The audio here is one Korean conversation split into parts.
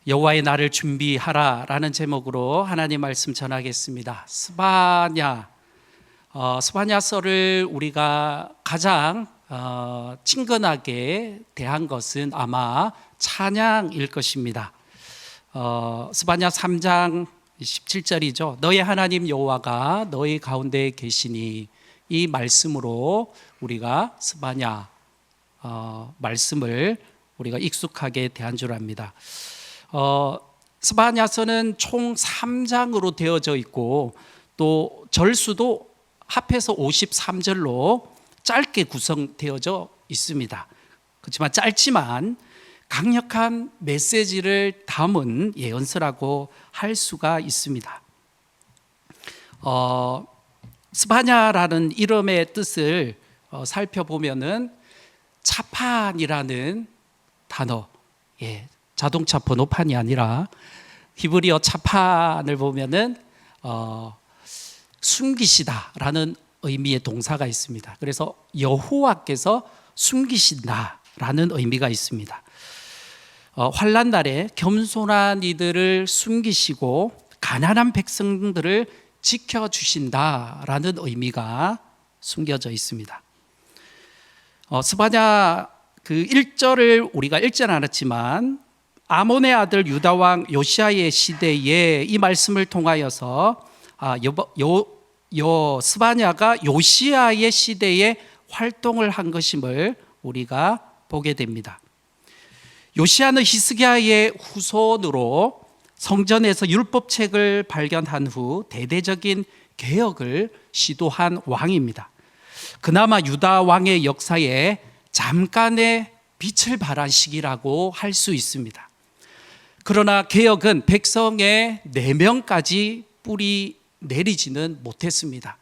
여호와의 날을 준비하라라는 제목으로 하나님 말씀 전하겠습니다. 스바냐서를 우리가 가장 친근하게 대한 것은 아마 찬양일 것입니다. 스바냐 3장 17절이죠. 너희 하나님 여호와가 너희 가운데 계시니, 이 말씀으로 우리가 스바냐 말씀을 우리가 익숙하게 대한 줄 압니다. 스바냐서는 총 3장으로 되어져 있고, 또 절수도 합해서 53절로 짧게 구성되어져 있습니다. 그렇지만 짧지만 강력한 메시지를 담은 예언서라고 할 수가 있습니다. 스바냐라는 이름의 뜻을 살펴보면은 차판이라는 단어, 자동차 번호판이 아니라 히브리어 차판을 보면은 숨기시다라는 의미의 동사가 있습니다. 그래서 여호와께서 숨기신다라는 의미가 있습니다. 환난 날에 겸손한 이들을 숨기시고 가난한 백성들을 지켜주신다라는 의미가 숨겨져 있습니다. 스바냐 그 1절을 우리가 읽지는 않았지만, 아몬의 아들 유다 왕 요시야의 시대에 이 말씀을 통하여서 스바냐가 요시야의 시대에 활동을 한 것임을 우리가 보게 됩니다. 요시야는 히스기야의 후손으로 성전에서 율법책을 발견한 후 대대적인 개혁을 시도한 왕입니다. 그나마 유다 왕의 역사에 잠깐의 빛을 발한 시기라고 할 수 있습니다. 그러나 개혁은 백성의 4명까지 뿌리 내리지는 못했습니다.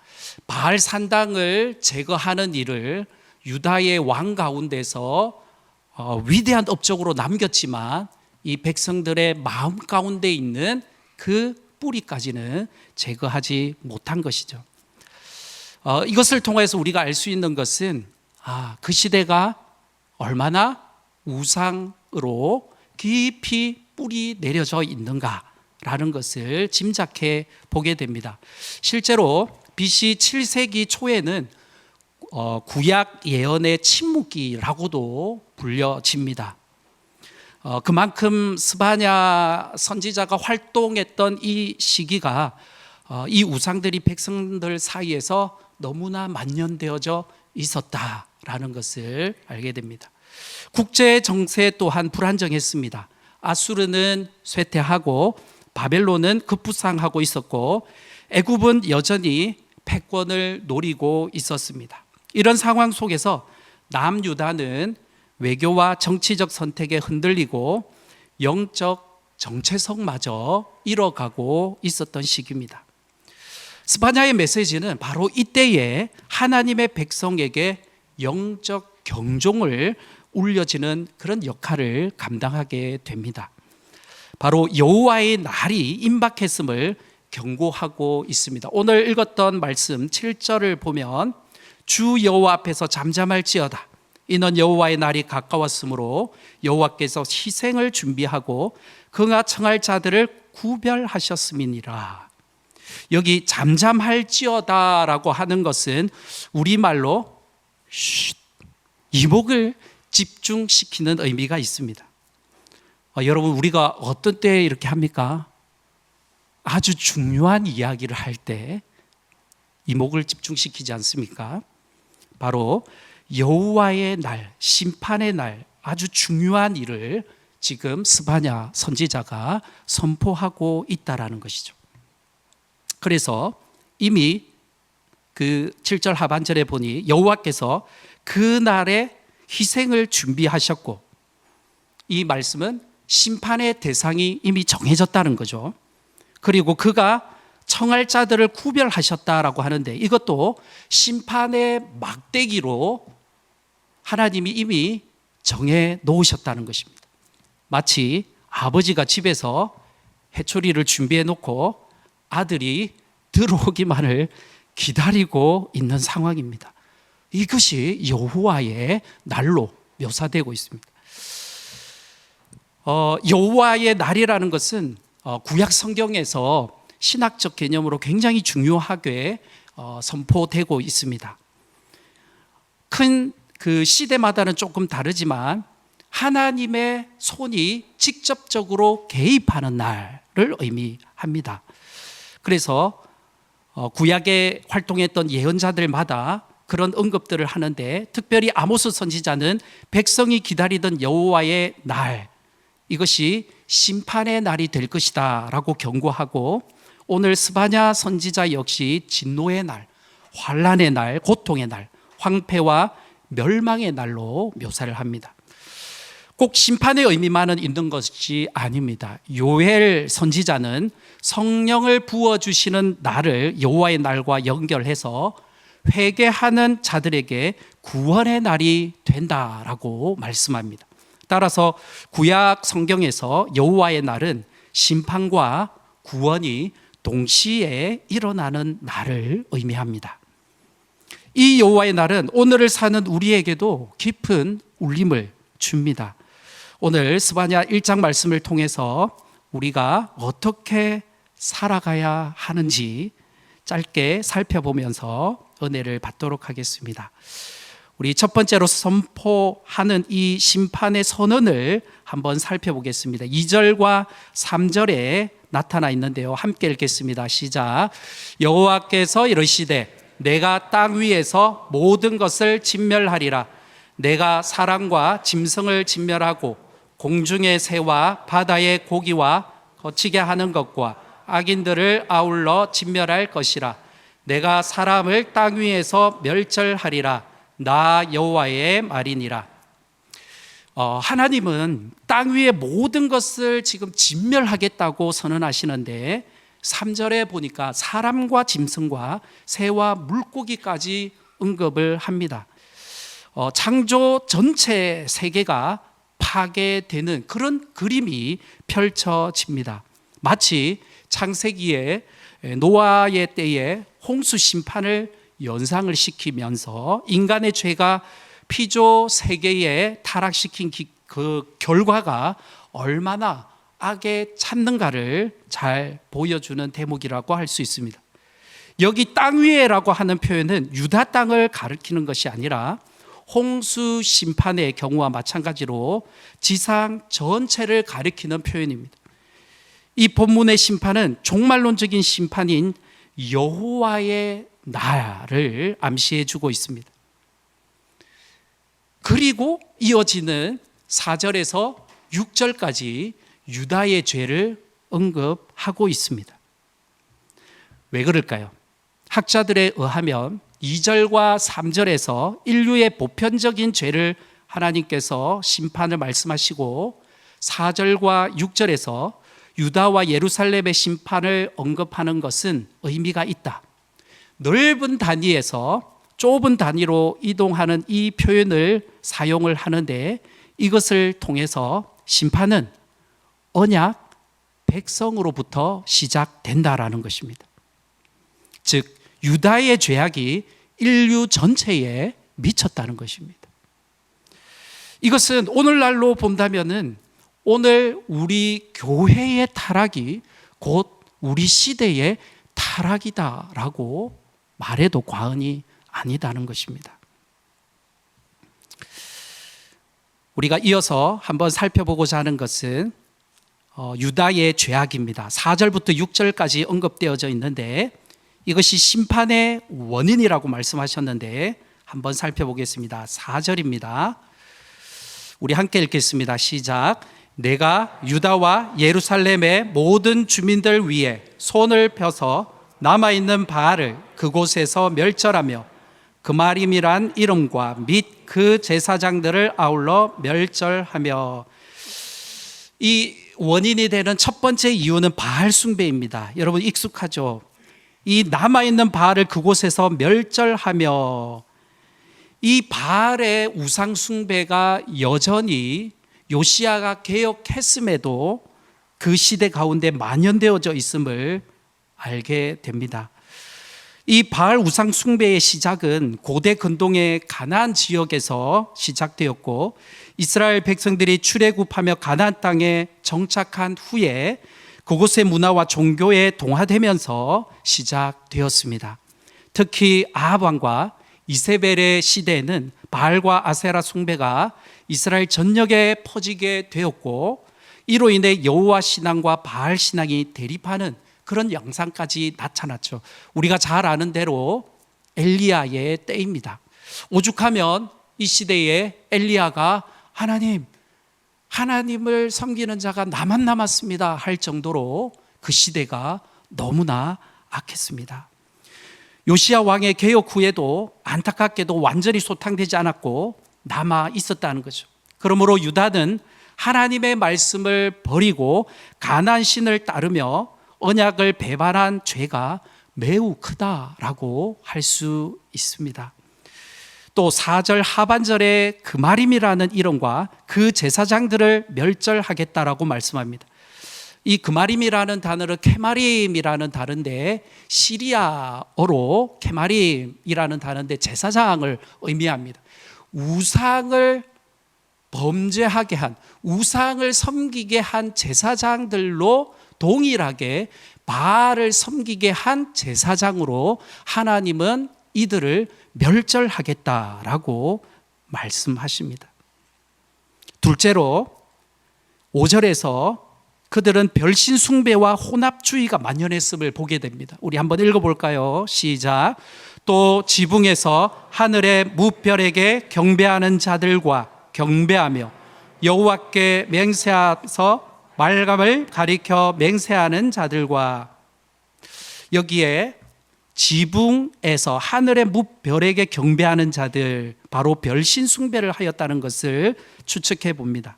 바알 산당을 제거하는 일을 유다의 왕 가운데서 위대한 업적으로 남겼지만, 이 백성들의 마음 가운데 있는 그 뿌리까지는 제거하지 못한 것이죠. 이것을 통해서 우리가 알 수 있는 것은 그 시대가 얼마나 우상으로 깊이 뿌리 내려져 있는가라는 것을 짐작해 보게 됩니다. 실제로 BC 7세기 초에는 구약 예언의 침묵기라고도 불려집니다. 그만큼 스바냐 선지자가 활동했던 이 시기가 이 우상들이 백성들 사이에서 너무나 만연되어져 있었다라는 것을 알게 됩니다. 국제 정세 또한 불안정했습니다. 아수르는 쇠퇴하고 바벨론은 급부상하고 있었고, 애굽은 여전히 패권을 노리고 있었습니다. 이런 상황 속에서 남유다는 외교와 정치적 선택에 흔들리고 영적 정체성마저 잃어가고 있었던 시기입니다. 스바냐의 메시지는 바로 이때에 하나님의 백성에게 영적 경종을 울려지는 그런 역할을 감당하게 됩니다. 바로 여호와의 날이 임박했음을 경고하고 있습니다. 오늘 읽었던 말씀 7절을 보면, 주 여호와 앞에서 잠잠할지어다. 이는 여호와의 날이 가까웠으므로 여호와께서 희생을 준비하고 그가 청할 자들을 구별하셨음이니라. 여기 잠잠할지어다라고 하는 것은 우리말로 이목을 집중시키는 의미가 있습니다. 여러분, 우리가 어떤 때에 이렇게 합니까? 아주 중요한 이야기를 할 때 이목을 집중시키지 않습니까? 바로 여호와의 날, 심판의 날, 아주 중요한 일을 지금 스바냐 선지자가 선포하고 있다라는 것이죠. 그래서 이미 그 7절 하반절에 보니 여호와께서 그 날에 희생을 준비하셨고, 이 말씀은 심판의 대상이 이미 정해졌다는 거죠. 그리고 그가 청할 자들을 구별하셨다라고 하는데, 이것도 심판의 막대기로 하나님이 이미 정해 놓으셨다는 것입니다. 마치 아버지가 집에서 해초리를 준비해 놓고 아들이 들어오기만을 기다리고 있는 상황입니다. 이것이 여호와의 날로 묘사되고 있습니다. 여호와의 날이라는 것은 구약 성경에서 신학적 개념으로 굉장히 중요하게 선포되고 있습니다. 큰 그 시대마다는 조금 다르지만 하나님의 손이 직접적으로 개입하는 날을 의미합니다. 그래서 구약에 활동했던 예언자들마다 그런 언급들을 하는데, 특별히 아모스 선지자는 백성이 기다리던 여호와의 날, 이것이 심판의 날이 될 것이다 라고 경고하고, 오늘 스바냐 선지자 역시 진노의 날, 환난의 날, 고통의 날, 황폐와 멸망의 날로 묘사를 합니다. 꼭 심판의 의미만은 있는 것이 아닙니다. 요엘 선지자는 성령을 부어주시는 날을 여호와의 날과 연결해서 회개하는 자들에게 구원의 날이 된다라고 말씀합니다. 따라서 구약 성경에서 여호와의 날은 심판과 구원이 동시에 일어나는 날을 의미합니다. 이 여호와의 날은 오늘을 사는 우리에게도 깊은 울림을 줍니다. 오늘 스바냐 1장 말씀을 통해서 우리가 어떻게 살아가야 하는지 짧게 살펴보면서 은혜를 받도록 하겠습니다. 우리 첫 번째로 선포하는 이 심판의 선언을 한번 살펴보겠습니다. 2절과 3절에 나타나 있는데요, 함께 읽겠습니다. 시작. 여호와께서 이르시되 내가 땅 위에서 모든 것을 진멸하리라. 내가 사람과 짐승을 진멸하고 공중의 새와 바다의 고기와 거치게 하는 것과 악인들을 아울러 진멸할 것이라. 내가 사람을 땅 위에서 멸절하리라. 나 여호와의 말이니라. 하나님은 땅 위의 모든 것을 지금 진멸하겠다고 선언하시는데, 3절에 보니까 사람과 짐승과 새와 물고기까지 언급을 합니다. 창조 전체 세계가 파괴되는 그런 그림이 펼쳐집니다. 마치 창세기에 노아의 때에 홍수 심판을 연상을 시키면서 인간의 죄가 피조 세계에 타락시킨 그 결과가 얼마나 악에 찾는가를 잘 보여주는 대목이라고 할 수 있습니다. 여기 땅 위에라고 하는 표현은 유다 땅을 가리키는 것이 아니라 홍수 심판의 경우와 마찬가지로 지상 전체를 가리키는 표현입니다. 이 본문의 심판은 종말론적인 심판인 여호와의 날을 암시해 주고 있습니다. 그리고 이어지는 4절에서 6절까지 유다의 죄를 언급하고 있습니다. 왜 그럴까요? 학자들에 의하면 2절과 3절에서 인류의 보편적인 죄를 하나님께서 심판을 말씀하시고, 4절과 6절에서 유다와 예루살렘의 심판을 언급하는 것은 의미가 있다. 넓은 단위에서 좁은 단위로 이동하는 이 표현을 사용을 하는데, 이것을 통해서 심판은 언약 백성으로부터 시작된다라는 것입니다. 즉 유다의 죄악이 인류 전체에 미쳤다는 것입니다. 이것은 오늘날로 본다면은 오늘 우리 교회의 타락이 곧 우리 시대의 타락이다라고 말해도 과언이 아니다는 것입니다. 우리가 이어서 한번 살펴보고자 하는 것은 유다의 죄악입니다. 4절부터 6절까지 언급되어져 있는데, 이것이 심판의 원인이라고 말씀하셨는데 한번 살펴보겠습니다. 4절입니다. 우리 함께 읽겠습니다. 시작. 내가 유다와 예루살렘의 모든 주민들 위에 손을 펴서 남아있는 바알을 그곳에서 멸절하며 그마림이란 이름과 및 그 제사장들을 아울러 멸절하며. 이 원인이 되는 첫 번째 이유는 바알 숭배입니다. 여러분 익숙하죠? 이 남아있는 바알을 그곳에서 멸절하며, 이 바알의 우상 숭배가 여전히 요시야가 개혁했음에도 그 시대 가운데 만연되어져 있음을 알게 됩니다. 이 바알 우상 숭배의 시작은 고대 근동의 가나안 지역에서 시작되었고, 이스라엘 백성들이 출애굽하며 가나안 땅에 정착한 후에 그곳의 문화와 종교에 동화되면서 시작되었습니다. 특히 아합 왕과 이세벨의 시대에는 바알과 아세라 숭배가 이스라엘 전역에 퍼지게 되었고, 이로 인해 여호와 신앙과 바알 신앙이 대립하는 그런 양상까지 나타났죠. 우리가 잘 아는 대로 엘리야의 때입니다. 오죽하면 이 시대에 엘리야가 하나님을 섬기는 자가 나만 남았습니다 할 정도로 그 시대가 너무나 악했습니다. 요시야 왕의 개혁 후에도 안타깝게도 완전히 소탕되지 않았고 남아 있었다는 거죠. 그러므로 유다는 하나님의 말씀을 버리고 가나안 신을 따르며 언약을 배반한 죄가 매우 크다라고 할 수 있습니다. 또 4절 하반절에 그마림이라는 이름과 그 제사장들을 멸절하겠다라고 말씀합니다. 이 그마림이라는 단어는 케마림이라는 단어인데, 시리아어로 케마림이라는 단어인데 제사장을 의미합니다. 우상을 범죄하게 한, 우상을 섬기게 한 제사장들로 동일하게 바알을 섬기게 한 제사장으로 하나님은 이들을 멸절하겠다라고 말씀하십니다. 둘째로 5절에서 그들은 별신 숭배와 혼합주의가 만연했음을 보게 됩니다. 우리 한번 읽어볼까요? 시작. 또 지붕에서 하늘의 무별에게 경배하는 자들과 경배하며 여호와께 맹세하서 말감을 가리켜 맹세하는 자들과, 여기에 지붕에서 하늘의 무별에게 경배하는 자들, 바로 별신 숭배를 하였다는 것을 추측해 봅니다.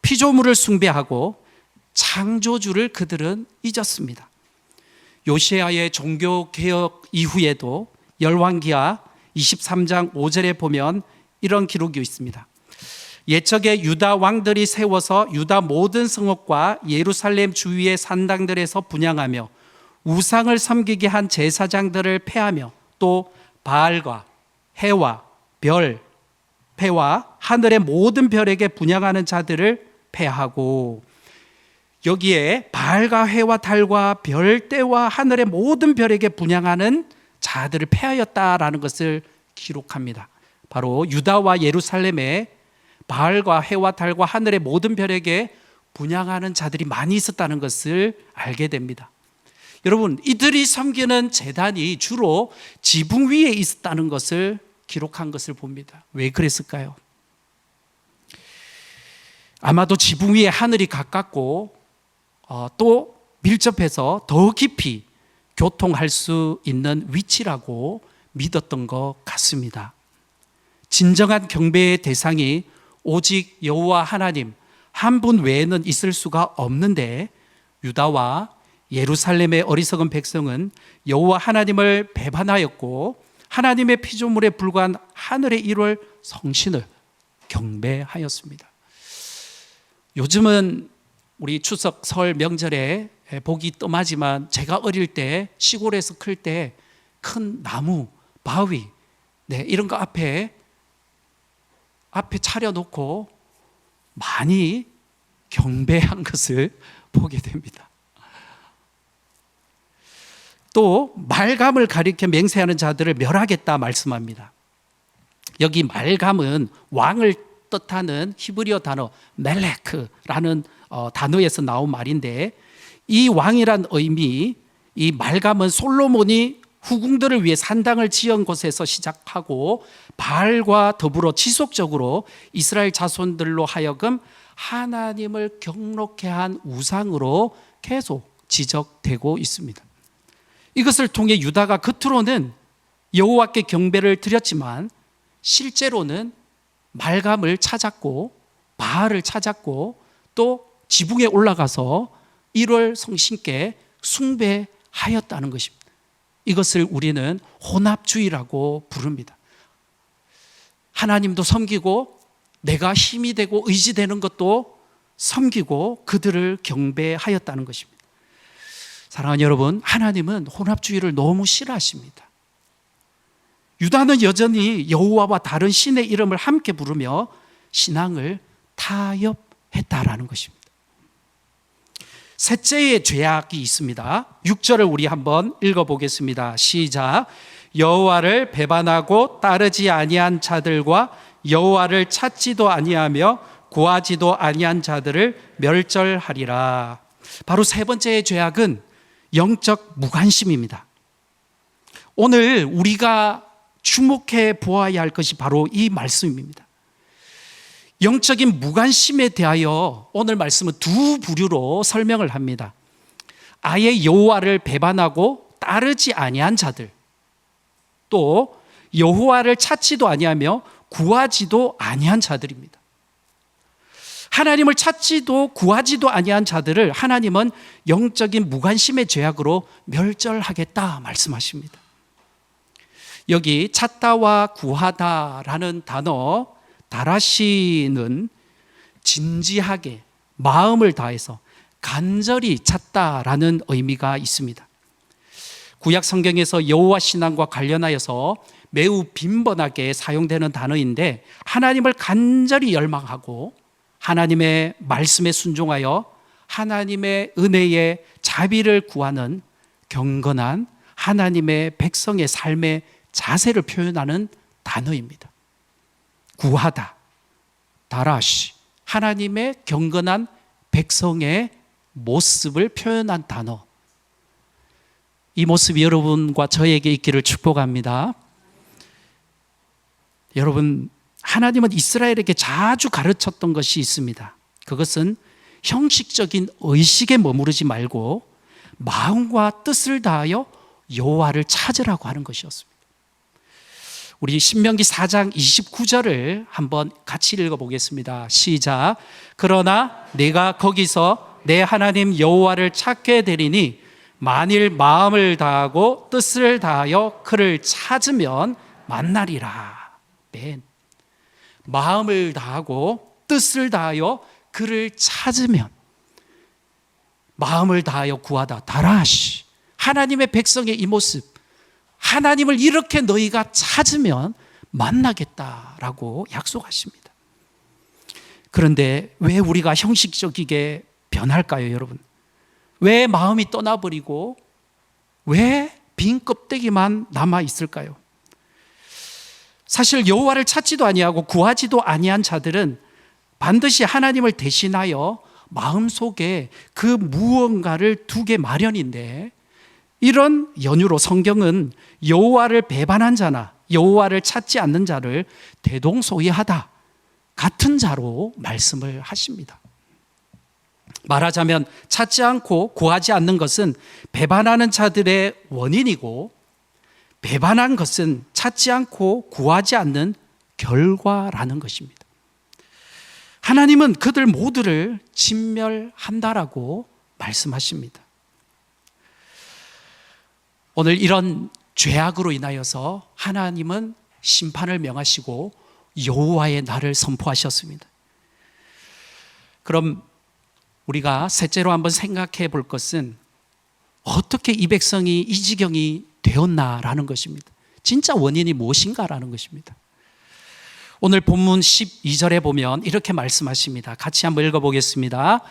피조물을 숭배하고 창조주를 그들은 잊었습니다. 요시야의 종교개혁 이후에도 열왕기하 23장 5절에 보면 이런 기록이 있습니다. 옛적에 유다 왕들이 세워서 유다 모든 성읍과 예루살렘 주위의 산당들에서 분향하며 우상을 섬기게 한 제사장들을 패하며, 또 바알과 해와 별, 패와 하늘의 모든 별에게 분향하는 자들을 패하고, 여기에 바알과 해와 달과 별, 때와 하늘의 모든 별에게 분향하는 자들을 패하였다라는 것을 기록합니다. 바로 유다와 예루살렘에 바알과 해와 달과 하늘의 모든 별에게 분향하는 자들이 많이 있었다는 것을 알게 됩니다. 여러분, 이들이 섬기는 제단이 주로 지붕 위에 있었다는 것을 기록한 것을 봅니다. 왜 그랬을까요? 아마도 지붕 위에 하늘이 가깝고 또 밀접해서 더 깊이 교통할 수 있는 위치라고 믿었던 것 같습니다. 진정한 경배의 대상이 오직 여호와 하나님 한 분 외에는 있을 수가 없는데, 유다와 예루살렘의 어리석은 백성은 여호와 하나님을 배반하였고 하나님의 피조물에 불과한 하늘의 1월 성신을 경배하였습니다. 요즘은 우리 추석 설 명절에 보기 뜸하지만, 제가 어릴 때 시골에서 클 때 큰 나무, 바위, 이런 거 앞에 차려놓고 많이 경배한 것을 보게 됩니다. 또 말감을 가리켜 맹세하는 자들을 멸하겠다 말씀합니다. 여기 말감은 왕을 뜻하는 히브리어 단어 멜레크라는 단어에서 나온 말인데, 이 왕이란 의미, 이 말감은 솔로몬이 후궁들을 위해 산당을 지은 곳에서 시작하고 바알과 더불어 지속적으로 이스라엘 자손들로 하여금 하나님을 경록케 한 우상으로 계속 지적되고 있습니다. 이것을 통해 유다가 겉으로는 여호와께 경배를 드렸지만 실제로는 말감을 찾았고 바알을 찾았고 또 지붕에 올라가서 1월 성신께 숭배하였다는 것입니다. 이것을 우리는 혼합주의라고 부릅니다. 하나님도 섬기고 내가 힘이 되고 의지되는 것도 섬기고 그들을 경배하였다는 것입니다. 사랑하는 여러분, 하나님은 혼합주의를 너무 싫어하십니다. 유다는 여전히 여호와와 다른 신의 이름을 함께 부르며 신앙을 타협했다라는 것입니다. 셋째의 죄악이 있습니다. 6절을 우리 한번 읽어보겠습니다. 시작. 여호와를 배반하고 따르지 아니한 자들과 여호와를 찾지도 아니하며 구하지도 아니한 자들을 멸절하리라. 바로 세 번째의 죄악은 영적 무관심입니다. 오늘 우리가 주목해 보아야 할 것이 바로 이 말씀입니다. 영적인 무관심에 대하여 오늘 말씀은 두 부류로 설명을 합니다. 아예 여호와를 배반하고 따르지 아니한 자들, 또 여호와를 찾지도 아니하며 구하지도 아니한 자들입니다. 하나님을 찾지도 구하지도 아니한 자들을 하나님은 영적인 무관심의 죄악으로 멸절하겠다 말씀하십니다. 여기 찾다와 구하다라는 단어 다라시는 진지하게 마음을 다해서 간절히 찾다라는 의미가 있습니다. 구약 성경에서 여호와 신앙과 관련하여서 매우 빈번하게 사용되는 단어인데 하나님을 간절히 열망하고 하나님의 말씀에 순종하여 하나님의 은혜의 자비를 구하는 경건한 하나님의 백성의 삶의 자세를 표현하는 단어입니다. 구하다, 다라시, 하나님의 경건한 백성의 모습을 표현한 단어. 이 모습이 여러분과 저에게 있기를 축복합니다. 여러분, 하나님은 이스라엘에게 자주 가르쳤던 것이 있습니다. 그것은 형식적인 의식에 머무르지 말고 마음과 뜻을 다하여 여호와를 찾으라고 하는 것이었습니다. 우리 신명기 4장 29절을 한번 같이 읽어보겠습니다. 시작. 그러나 내가 거기서 내 하나님 여호와를 찾게 되리니 만일 마음을 다하고 뜻을 다하여 그를 찾으면 만나리라. 맨. 마음을 다하고 뜻을 다하여 그를 찾으면, 마음을 다하여 구하다, 다라시, 하나님의 백성의 이 모습, 하나님을 이렇게 너희가 찾으면 만나겠다라고 약속하십니다. 그런데 왜 우리가 형식적이게 변할까요, 여러분? 왜 마음이 떠나버리고 왜 빈 껍데기만 남아 있을까요? 사실 여호와를 찾지도 아니하고 구하지도 아니한 자들은 반드시 하나님을 대신하여 마음속에 그 무언가를 두게 마련인데, 이런 연유로 성경은 여호와를 배반한 자나 여호와를 찾지 않는 자를 대동소이하다, 같은 자로 말씀을 하십니다. 말하자면 찾지 않고 구하지 않는 것은 배반하는 자들의 원인이고, 배반한 것은 찾지 않고 구하지 않는 결과라는 것입니다. 하나님은 그들 모두를 진멸한다라고 말씀하십니다. 오늘 이런 죄악으로 인하여서 하나님은 심판을 명하시고 여호와의 날을 선포하셨습니다. 그럼 우리가 셋째로 한번 생각해 볼 것은 어떻게 이 백성이 이 지경이 되었나라는 것입니다. 진짜 원인이 무엇인가라는 것입니다. 오늘 본문 12절에 보면 이렇게 말씀하십니다. 같이 한번 읽어보겠습니다.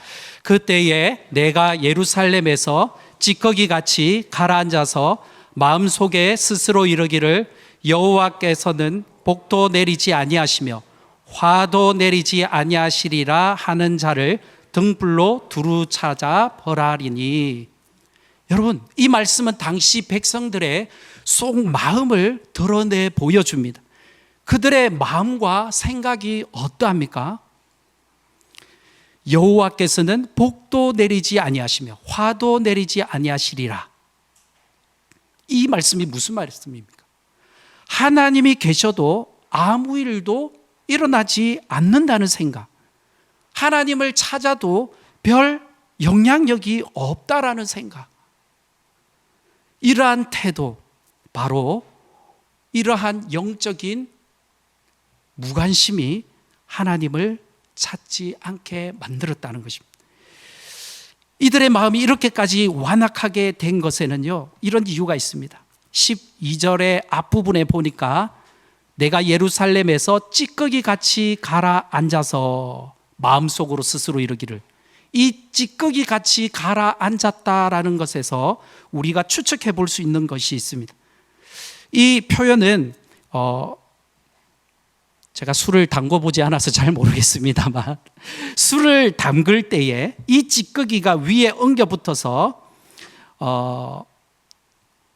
그때에 내가 예루살렘에서 찌꺼기같이 가라앉아서 마음속에 스스로 이르기를 여호와께서는 복도 내리지 아니하시며 화도 내리지 아니하시리라 하는 자를 등불로 두루 찾아 벌하리니. 여러분, 이 말씀은 당시 백성들의 속 마음을 드러내 보여줍니다. 그들의 마음과 생각이 어떠합니까? 여호와께서는 복도 내리지 아니하시며 화도 내리지 아니하시리라. 이 말씀이 무슨 말씀입니까? 하나님이 계셔도 아무 일도 일어나지 않는다는 생각, 하나님을 찾아도 별 영향력이 없다라는 생각, 이러한 태도, 바로 이러한 영적인 무관심이 하나님을 찾지 않게 만들었다는 것입니다. 이들의 마음이 이렇게까지 완악하게 된 것에는요, 이런 이유가 있습니다. 12절의 앞부분에 보니까 내가 예루살렘에서 찌꺼기 같이 가라앉아서 마음속으로 스스로 이르기를, 이 찌꺼기 같이 가라앉았다라는 것에서 우리가 추측해 볼 수 있는 것이 있습니다. 이 표현은 제가 술을 담궈보지 않아서 잘 모르겠습니다만, 술을 담글 때에 이 찌꺼기가 위에 엉겨 붙어서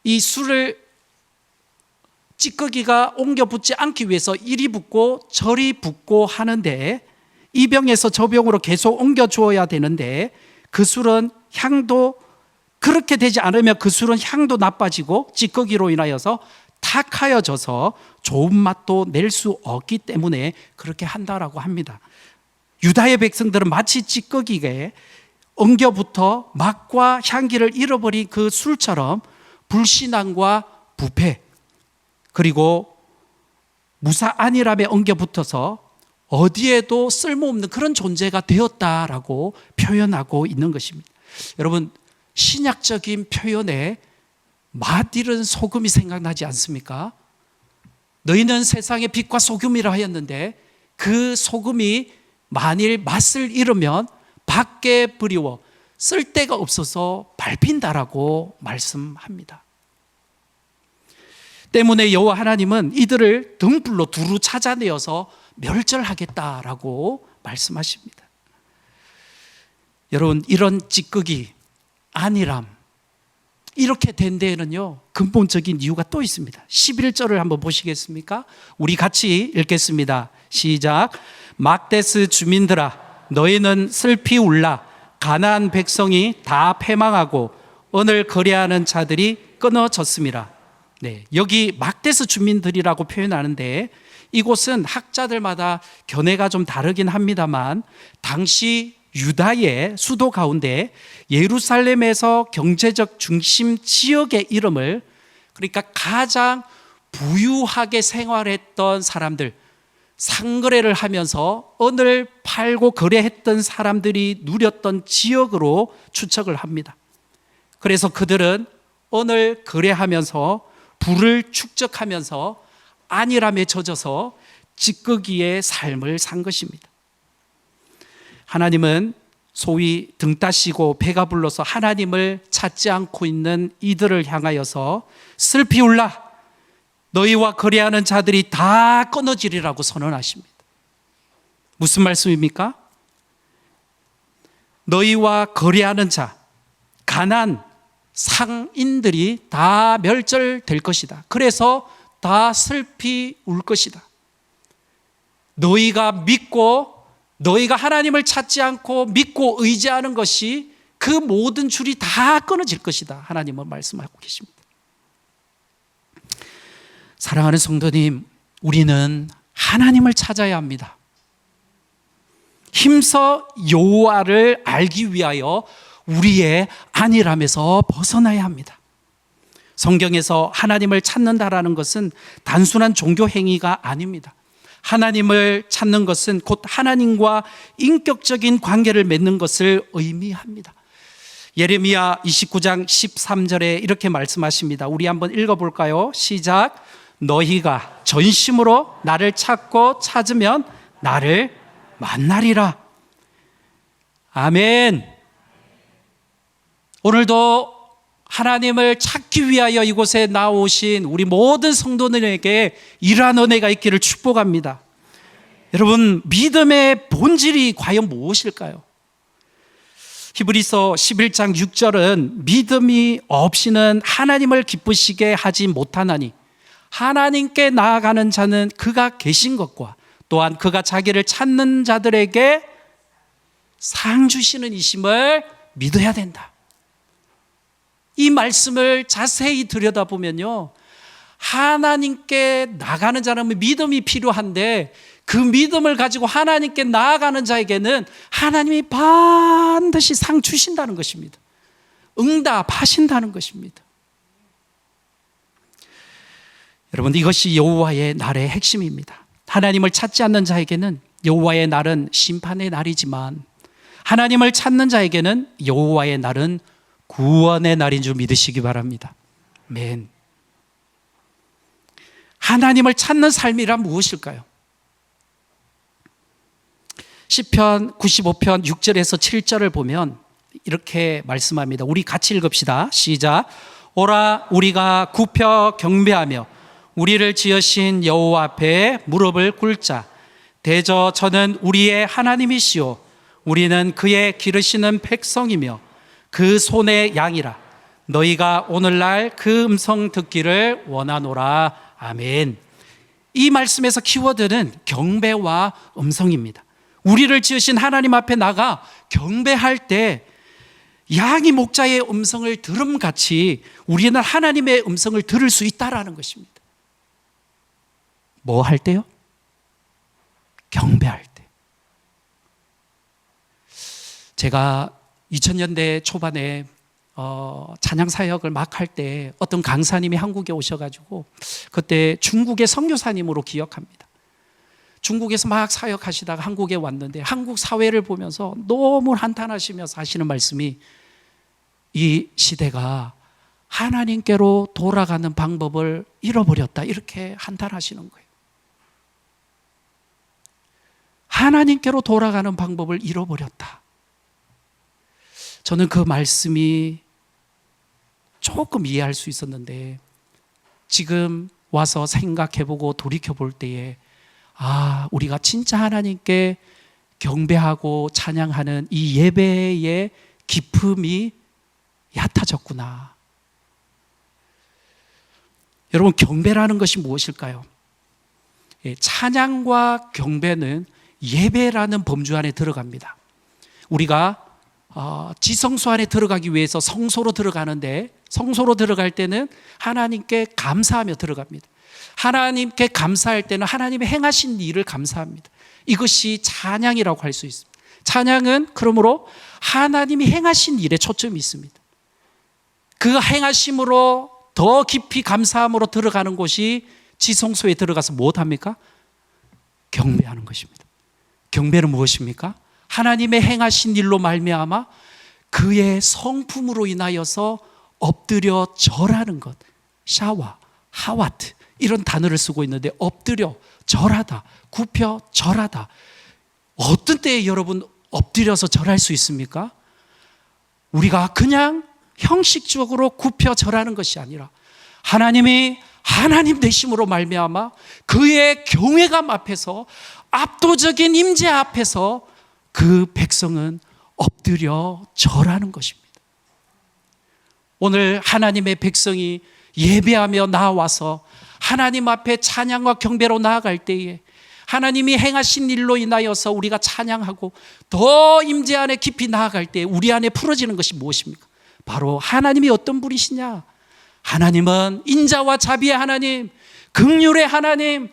이 술을 찌꺼기가 옮겨 붙지 않기 위해서 이리 붓고 저리 붓고 하는데, 이 병에서 저 병으로 계속 옮겨 주어야 되는데, 그 술은 향도, 그렇게 되지 않으면 그 술은 향도 나빠지고 찌꺼기로 인하여서 탁하여져서 좋은 맛도 낼 수 없기 때문에 그렇게 한다라고 합니다. 유다의 백성들은 마치 찌꺼기에 엉겨붙어 맛과 향기를 잃어버린 그 술처럼 불신앙과 부패, 그리고 무사 안일함에 엉겨붙어서 어디에도 쓸모없는 그런 존재가 되었다라고 표현하고 있는 것입니다. 여러분, 신약적인 표현에 맛 잃은 소금이 생각나지 않습니까? 너희는 세상의 빛과 소금이라 하였는데, 그 소금이 만일 맛을 잃으면 밖에 버리워 쓸데가 없어서 밟힌다라고 말씀합니다. 때문에 여호와 하나님은 이들을 등불로 두루 찾아내어서 멸절하겠다라고 말씀하십니다. 여러분, 이런 찌꺼기, 안일함, 이렇게 된 데에는요, 근본적인 이유가 또 있습니다. 11절을 한번 보시겠습니까? 우리 같이 읽겠습니다. 시작. 막데스 주민들아, 너희는 슬피 울라. 가나안 백성이 다 패망하고 언을 거래하는 자들이 끊어졌음이라. 네, 여기 막데스 주민들이라고 표현하는데, 이곳은 학자들마다 견해가 좀 다르긴 합니다만, 당시 유다의 수도 가운데 예루살렘에서 경제적 중심 지역의 이름을, 그러니까 가장 부유하게 생활했던 사람들, 상거래를 하면서 언을 팔고 거래했던 사람들이 누렸던 지역으로 추측을 합니다. 그래서 그들은 언을 거래하면서 부를 축적하면서 안일함에 젖어서 찌꺼기의 삶을 산 것입니다. 하나님은 소위 등 따시고 배가 불러서 하나님을 찾지 않고 있는 이들을 향하여서 슬피 울라, 너희와 거래하는 자들이 다 끊어지리라고 선언하십니다. 무슨 말씀입니까? 너희와 거래하는 자, 가난 상인들이 다 멸절될 것이다. 그래서 다 슬피 울 것이다. 너희가 믿고, 너희가 하나님을 찾지 않고 믿고 의지하는 것이, 그 모든 줄이 다 끊어질 것이다. 하나님은 말씀하고 계십니다. 사랑하는 성도님, 우리는 하나님을 찾아야 합니다. 힘써 여호와를 알기 위하여 우리의 안일함에서 벗어나야 합니다. 성경에서 하나님을 찾는다라는 것은 단순한 종교 행위가 아닙니다. 하나님을 찾는 것은 곧 하나님과 인격적인 관계를 맺는 것을 의미합니다. 예레미야 29장 13절에 이렇게 말씀하십니다. 우리 한번 읽어볼까요? 시작. 너희가 전심으로 나를 찾고 찾으면 나를 만나리라. 아멘. 오늘도 하나님을 찾기 위하여 이곳에 나오신 우리 모든 성도들에게 이러한 은혜가 있기를 축복합니다. 여러분, 믿음의 본질이 과연 무엇일까요? 히브리서 11장 6절은 믿음이 없이는 하나님을 기쁘시게 하지 못하나니 하나님께 나아가는 자는 그가 계신 것과 또한 그가 자기를 찾는 자들에게 상 주시는 이심을 믿어야 된다. 이 말씀을 자세히 들여다보면요, 하나님께 나가는 자는 믿음이 필요한데, 그 믿음을 가지고 하나님께 나아가는 자에게는 하나님이 반드시 상 주신다는 것입니다. 응답하신다는 것입니다. 여러분, 이것이 여호와의 날의 핵심입니다. 하나님을 찾지 않는 자에게는 여호와의 날은 심판의 날이지만, 하나님을 찾는 자에게는 여호와의 날은 구원의 날인 줄 믿으시기 바랍니다. 아멘. 하나님을 찾는 삶이란 무엇일까요? 시편 95편 6절에서 7절을 보면 이렇게 말씀합니다. 우리 같이 읽읍시다. 시작. 오라 우리가 굽혀 경배하며 우리를 지으신 여호와 앞에 무릎을 꿇자. 대저 저는 우리의 하나님이시오. 우리는 그의 기르시는 백성이며 그 손의 양이라. 너희가 오늘날 그 음성 듣기를 원하노라. 아멘. 이 말씀에서 키워드는 경배와 음성입니다. 우리를 지으신 하나님 앞에 나가 경배할 때 양이 목자의 음성을 들음같이 우리는 하나님의 음성을 들을 수 있다라는 것입니다. 뭐 할 때요? 경배할 때. 제가 2000년대 초반에 찬양 사역을 막 할 때 어떤 강사님이 한국에 오셔가지고 그때 중국의 선교사님으로 기억합니다. 중국에서 막 사역하시다가 한국에 왔는데 한국 사회를 보면서 너무 한탄하시면서 하시는 말씀이 이 시대가 하나님께로 돌아가는 방법을 잃어버렸다, 이렇게 한탄하시는 거예요. 하나님께로 돌아가는 방법을 잃어버렸다. 저는 그 말씀이 조금 이해할 수 있었는데 지금 와서 생각해보고 돌이켜볼 때에 우리가 진짜 하나님께 경배하고 찬양하는 이 예배의 기품이 얕아졌구나. 여러분, 경배라는 것이 무엇일까요? 찬양과 경배는 예배라는 범주 안에 들어갑니다. 우리가 지성소 안에 들어가기 위해서 성소로 들어가는데, 성소로 들어갈 때는 하나님께 감사하며 들어갑니다. 하나님께 감사할 때는 하나님의 행하신 일을 감사합니다. 이것이 찬양이라고 할 수 있습니다. 찬양은 그러므로 하나님이 행하신 일에 초점이 있습니다. 그 행하심으로 더 깊이 감사함으로 들어가는 곳이 지성소에 들어가서 무엇합니까? 경배하는 것입니다. 경배는 무엇입니까? 하나님의 행하신 일로 말미암아 그의 성품으로 인하여서 엎드려 절하는 것. 샤와, 하와트 이런 단어를 쓰고 있는데, 엎드려 절하다, 굽혀 절하다. 어떤 때에 여러분 엎드려서 절할 수 있습니까? 우리가 그냥 형식적으로 굽혀 절하는 것이 아니라 하나님이 하나님 되심으로 말미암아 그의 경외감 앞에서, 압도적인 임재 앞에서 그 백성은 엎드려 절하는 것입니다. 오늘 하나님의 백성이 예배하며 나와서 하나님 앞에 찬양과 경배로 나아갈 때에 하나님이 행하신 일로 인하여서 우리가 찬양하고 더 임재 안에 깊이 나아갈 때 우리 안에 풀어지는 것이 무엇입니까? 바로 하나님이 어떤 분이시냐? 하나님은 인자와 자비의 하나님, 긍휼의 하나님,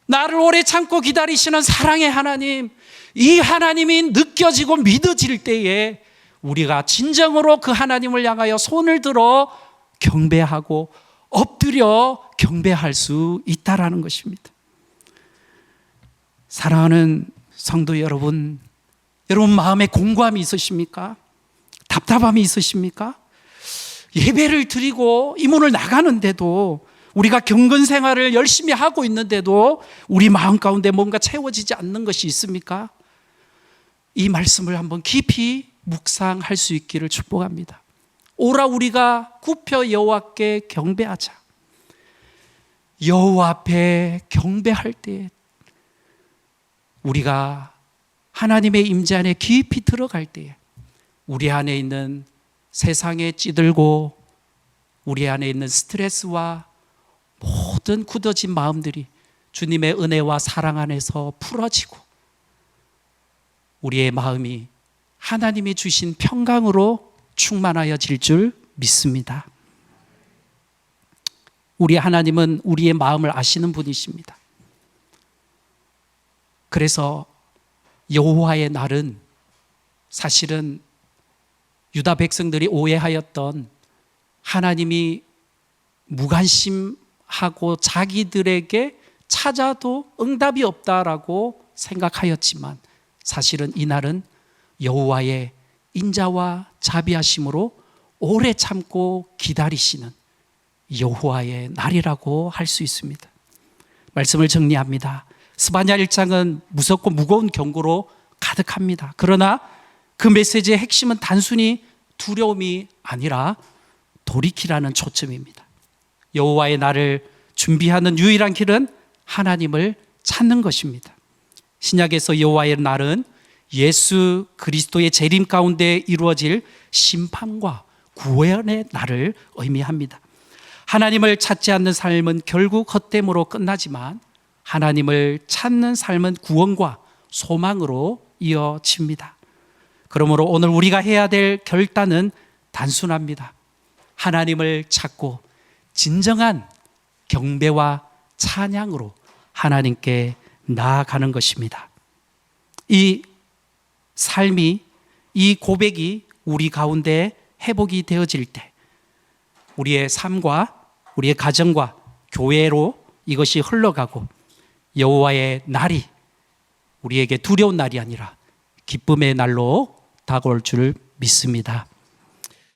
나를 오래 참고 기다리시는 사랑의 하나님, 이 하나님이 느껴지고 믿어질 때에 우리가 진정으로 그 하나님을 향하여 손을 들어 경배하고 엎드려 경배할 수 있다라는 것입니다. 사랑하는 성도 여러분, 여러분 마음에 공고함이 있으십니까? 답답함이 있으십니까? 예배를 드리고 이 문을 나가는데도, 우리가 경건 생활을 열심히 하고 있는데도 우리 마음 가운데 뭔가 채워지지 않는 것이 있습니까? 이 말씀을 한번 깊이 묵상할 수 있기를 축복합니다. 오라 우리가 굽혀 여호와께 경배하자. 여호와 앞에 경배할 때 우리가 하나님의 임재 안에 깊이 들어갈 때에 우리 안에 있는 세상에 찌들고 우리 안에 있는 스트레스와 모든 굳어진 마음들이 주님의 은혜와 사랑 안에서 풀어지고 우리의 마음이 하나님이 주신 평강으로 충만하여질 줄 믿습니다. 우리 하나님은 우리의 마음을 아시는 분이십니다. 그래서 여호와의 날은 사실은 유다 백성들이 오해하였던 하나님이 무관심하고 자기들에게 찾아도 응답이 없다라고 생각하였지만, 사실은 이 날은 여호와의 인자와 자비하심으로 오래 참고 기다리시는 여호와의 날이라고 할 수 있습니다. 말씀을 정리합니다. 스바냐 1장은 무섭고 무거운 경고로 가득합니다. 그러나 그 메시지의 핵심은 단순히 두려움이 아니라 돌이키라는 초점입니다. 여호와의 날을 준비하는 유일한 길은 하나님을 찾는 것입니다. 신약에서 여호와의 날은 예수 그리스도의 재림 가운데 이루어질 심판과 구원의 날을 의미합니다. 하나님을 찾지 않는 삶은 결국 헛됨으로 끝나지만 하나님을 찾는 삶은 구원과 소망으로 이어집니다. 그러므로 오늘 우리가 해야 될 결단은 단순합니다. 하나님을 찾고 진정한 경배와 찬양으로 하나님께 나아가는 것입니다. 이 삶이, 이 고백이 우리 가운데 회복이 되어질 때 우리의 삶과 우리의 가정과 교회로 이것이 흘러가고 여호와의 날이 우리에게 두려운 날이 아니라 기쁨의 날로 다가올 줄 믿습니다.